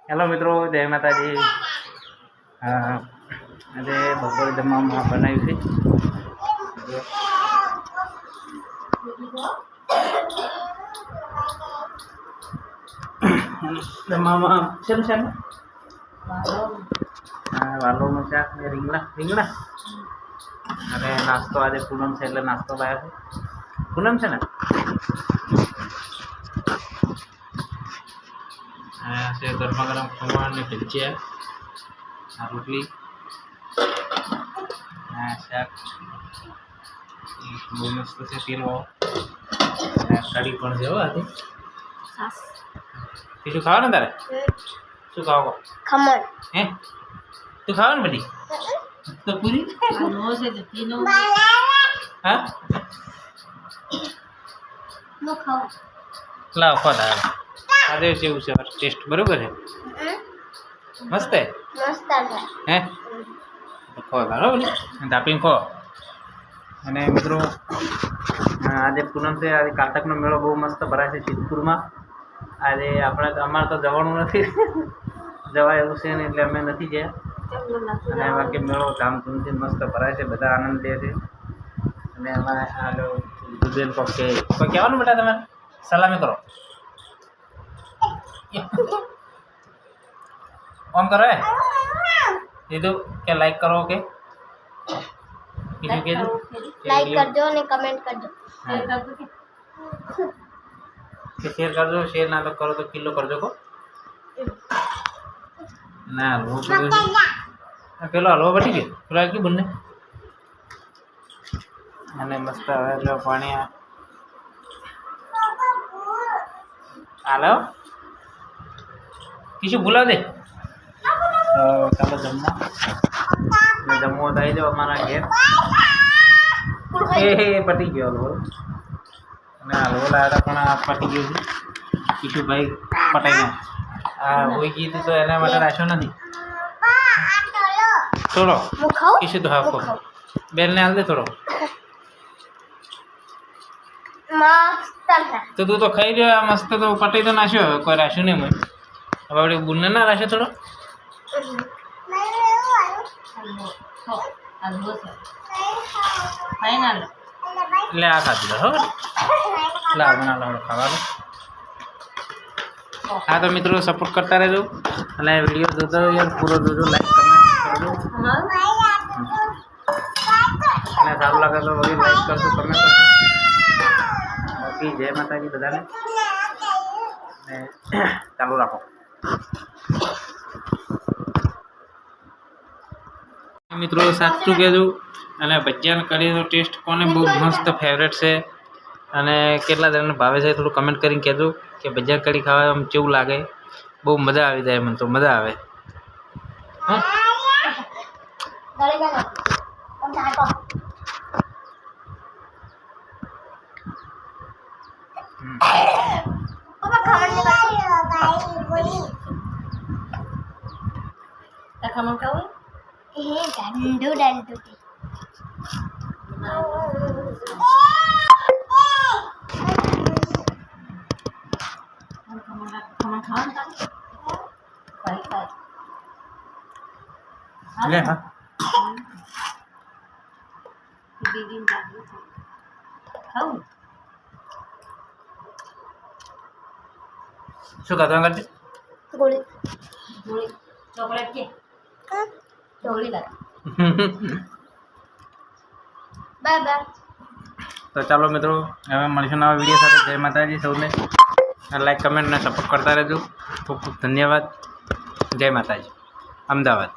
Hello મિત્રો, જય માતાજી. આજે બપોરે જમવામાં બનાવ્યું છે જમવામાં છે ને વાલોનું શાક ને રીંગણા અને નાસ્તો આજે પૂનમ છે એટલે નાસ્તો લાવ્યા છે. પૂનમ છે ને છે ગરમા ગરમ ખમણ ને ભજીયા, આ રોટલી, શાક બહુ મસ્ત છે. તેલવાળો કઢી પણ છે. આજે બીજું ખાવાનું તારે શું ખાવો? ખમણ. હે તું ખાવાનું બધી તો પૂરી હા લાવ ખો તારે આજે કેવું છે ટેસ્ટ? બરોબર છે, મસ્ત હે હે ખો તારો તાપીને ખો. અને મિત્રો આજે પૂનમ છે. આજે કારતકનો મેળો બહુ મસ્ત ભરાય છે સિદ્ધપુરમાં. આજે અમારે તો જવાનું નથી જવાય એવું છે ને એટલે અમે નથી ગયા. અને બાકી મેળો ધામધૂમથી મસ્ત ભરાય છે, બધા આનંદ લે છે. અને અમારે આ દુબેન કોઈ કહેવાનું બેટા તમારે સલામી કરો ઓમ કરો હે કીધું કે લાઈક કરો કે કીધું કીધું લાઈક કરજો અને કમેન્ટ કરજો. કે શેર કરજો. શેર ના તો કરો તો કિલો કરજો કો ના હલવો પેલો હલવો બટી ગયો પેલો કે બંને. અને મસ્ત હવે પાણી હાલો કીશું ભૂલા દે તો ચાલો જમવો થઈ જાઓ અમારા ઘેર. એ પટી ગયો હલવો અને હલવો લાવ્યા હતા પણ આ પટી ગયું છે. કીશુભાઈ પટાઈ ગયો. આ હોય ગયું તો એના માટે રાખ્યો નથી. થોડો કીશું તો હા બેનને હાલ દે થોડો. તો તું તો ખાઈ રહ્યો આ મસ્ત તો પટાઈ તો નાખ્યો કોઈ રાખ્યું નહીં. મને હવે આપણે બુનને ના રાખ્યો થોડો. એટલે આ ખાધી લો હો લાવ બના લો ખાવાનું. હા તો મિત્રો સપોર્ટ કરતા રહેજો અને વિડીયો જોતો યાર પૂરો જોજો, લાઈક કમેન્ટ કરજો અને સારું લાગે તો વળી લાઈક કરજો, કમેન્ટ કરજો. બાકી જય માતાજી બધાને ને ચાલુ રાખો. મિત્રો સાચું કહેજો અને ભજીયાને કઢીનો ટેસ્ટ કોને બહુ મસ્ત ફેવરેટ છે અને કેટલા જણાને ભાવે છે થોડું કમેન્ટ કરીને કહેજો કે ભજીયા કઢી ખાવા આમ કેવું લાગે. બહુ મજા આવી જાય, મને તો મજા આવે. હા ખમણ ખાવું દંડુ દંડુ લે હા શું ખાતો કરજે ગોળી ચોકલેટ કે ચોકલેટ બાય બાય. તો ચાલો મિત્રો હવે મળીશું નવા વિડીયો સાથે. જય માતાજી સૌને. લાઈક કમેન્ટ અને સપોર્ટ કરતા રહેજો. ખૂબ ખૂબ ધન્યવાદ. જય માતાજી. અમદાવાદ.